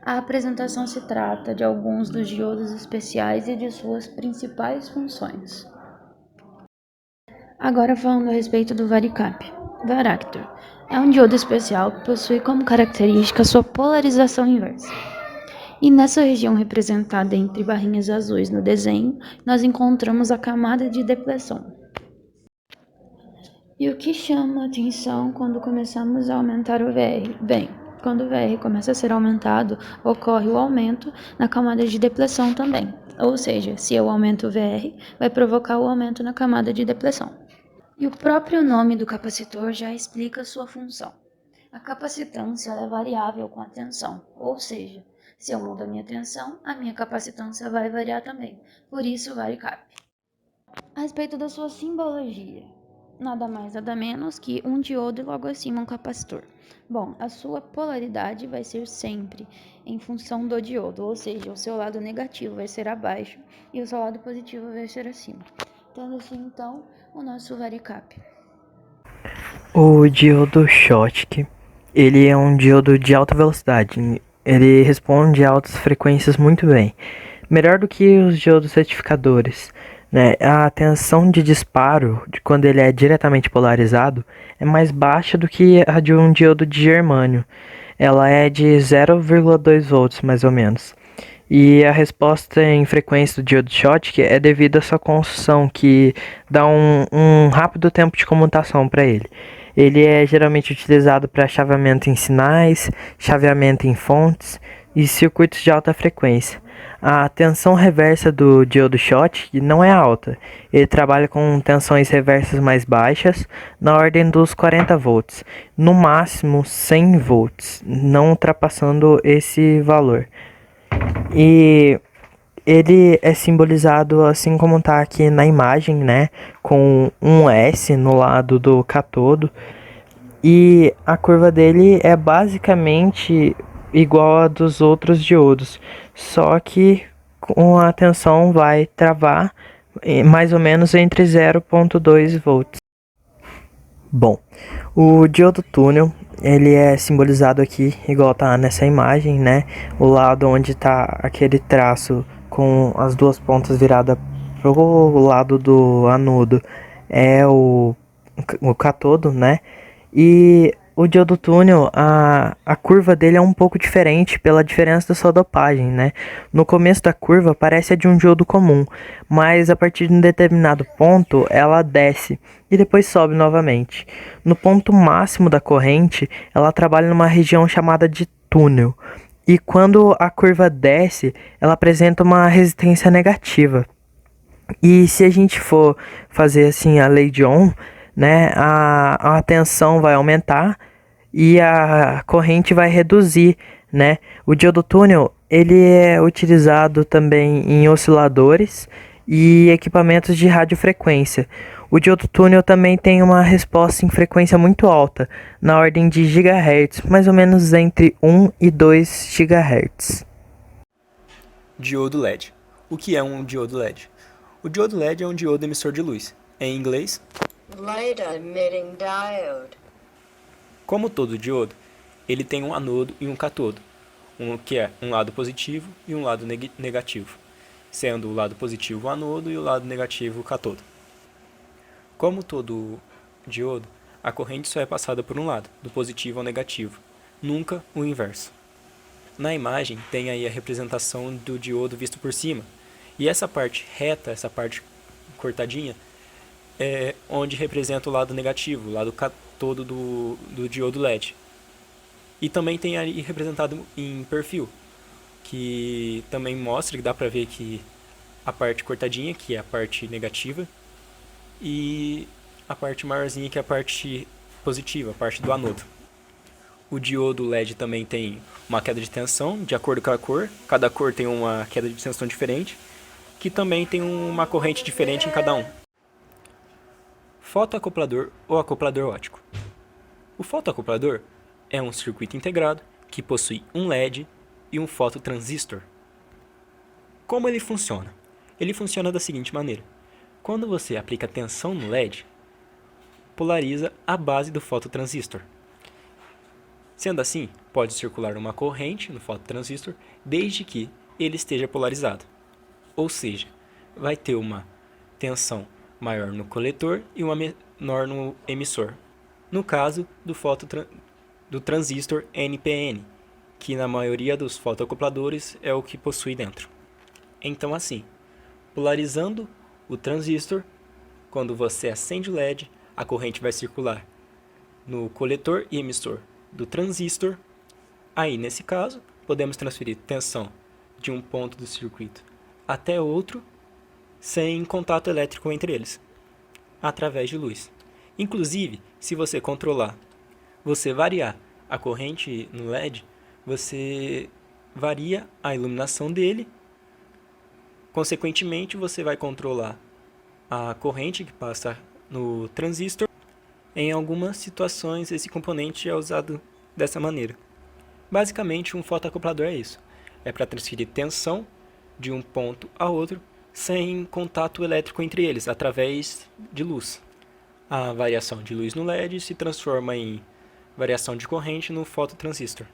A apresentação se trata de alguns dos diodos especiais e de suas principais funções. Agora falando a respeito do varicap. Varactor é um diodo especial que possui como característica sua polarização inversa. E nessa região representada entre barrinhas azuis no desenho, nós encontramos a camada de depleção. E o que chama a atenção quando começamos a aumentar o VR? Bem, quando o VR começa a ser aumentado, ocorre o aumento na camada de depleção também. Ou seja, se eu aumento o VR, vai provocar o aumento na camada de depleção. E o próprio nome do capacitor já explica sua função. A capacitância é variável com a tensão, ou seja, se eu mudo a minha tensão, a minha capacitância vai variar também. Por isso, varicap. A respeito da sua simbologia, nada mais nada menos que um diodo e logo acima um capacitor. Bom, a sua polaridade vai ser sempre em função do diodo, ou seja, o seu lado negativo vai ser abaixo e o seu lado positivo vai ser acima. Tendo assim, então, o nosso varicap. O diodo Schottky, ele é um diodo de alta velocidade. Ele responde a altas frequências muito bem, melhor do que os diodos retificadores, né? A tensão de disparo, de quando ele é diretamente polarizado, é mais baixa do que a de um diodo de germânio. Ela é de 0,2 volts, mais ou menos. E a resposta em frequência do diodo Schottky é devido à sua construção, que dá um rápido tempo de comutação para ele. Ele é geralmente utilizado para chaveamento em sinais, chaveamento em fontes e circuitos de alta frequência. A tensão reversa do diodo Schottky não é alta. Ele trabalha com tensões reversas mais baixas, na ordem dos 40 volts, no máximo 100 volts, não ultrapassando esse valor. E ele é simbolizado assim como está aqui na imagem, né, com um S no lado do catodo. E a curva dele é basicamente igual a dos outros diodos, só que com a tensão vai travar mais ou menos entre 0,2 volts. Bom, o diodo túnel, ele é simbolizado aqui, igual tá nessa imagem, né? O lado onde tá aquele traço com as duas pontas viradas pro lado do anodo é o catodo, né? E o diodo túnel, a curva dele é um pouco diferente pela diferença da sua dopagem, né? No começo da curva parece a de um diodo comum, mas a partir de um determinado ponto ela desce e depois sobe novamente. No ponto máximo da corrente, ela trabalha numa região chamada de túnel. E quando a curva desce, ela apresenta uma resistência negativa. E se a gente for fazer assim a lei de Ohm, né, a tensão vai aumentar e a corrente vai reduzir, né? O diodo túnel, ele é utilizado também em osciladores e equipamentos de radiofrequência. O diodo túnel também tem uma resposta em frequência muito alta, na ordem de gigahertz, mais ou menos entre 1 e 2 gigahertz. Diodo LED. O que é um diodo LED? O diodo LED é um diodo emissor de luz. Em inglês, Light emitting diode. como todo diodo, ele tem um anodo e um catodo, que é um lado positivo e um lado negativo, sendo o lado positivo o anodo e o lado negativo o catodo. Como todo diodo, a corrente só é passada por um lado, do positivo ao negativo, nunca o inverso. Na imagem tem aí a representação do diodo visto por cima, e essa parte reta, essa parte cortadinha, é onde representa o lado negativo, o lado catodo do diodo LED. E também tem aí representado em perfil, que também mostra que dá para ver que a parte cortadinha, que é a parte negativa, e a parte maiorzinha, que é a parte positiva, a parte do anodo. O diodo LED também tem uma queda de tensão de acordo com a cor, cada cor tem uma queda de tensão diferente, que também tem uma corrente diferente em cada um. Fotoacoplador ou acoplador óptico. O fotoacoplador é um circuito integrado que possui um LED e um fototransistor. Como ele funciona? Ele funciona da seguinte maneira: quando você aplica tensão no LED, polariza a base do fototransistor. Sendo assim, pode circular uma corrente no fototransistor desde que ele esteja polarizado. Ou seja, vai ter uma tensão maior no coletor e uma menor no emissor. No caso do transistor NPN, que na maioria dos fotoacopladores é o que possui dentro. Então assim, polarizando o transistor, quando você acende o LED, a corrente vai circular no coletor e emissor do transistor. Aí, nesse caso, podemos transferir tensão de um ponto do circuito até outro sem contato elétrico entre eles, através de luz. Inclusive, se você variar a corrente no LED, você varia a iluminação dele. Consequentemente, você vai controlar a corrente que passa no transistor. Em algumas situações, esse componente é usado dessa maneira. Basicamente, um fotoacoplador é isso. É para transferir tensão de um ponto a outro sem contato elétrico entre eles, através de luz. A variação de luz no LED se transforma em variação de corrente no fototransistor.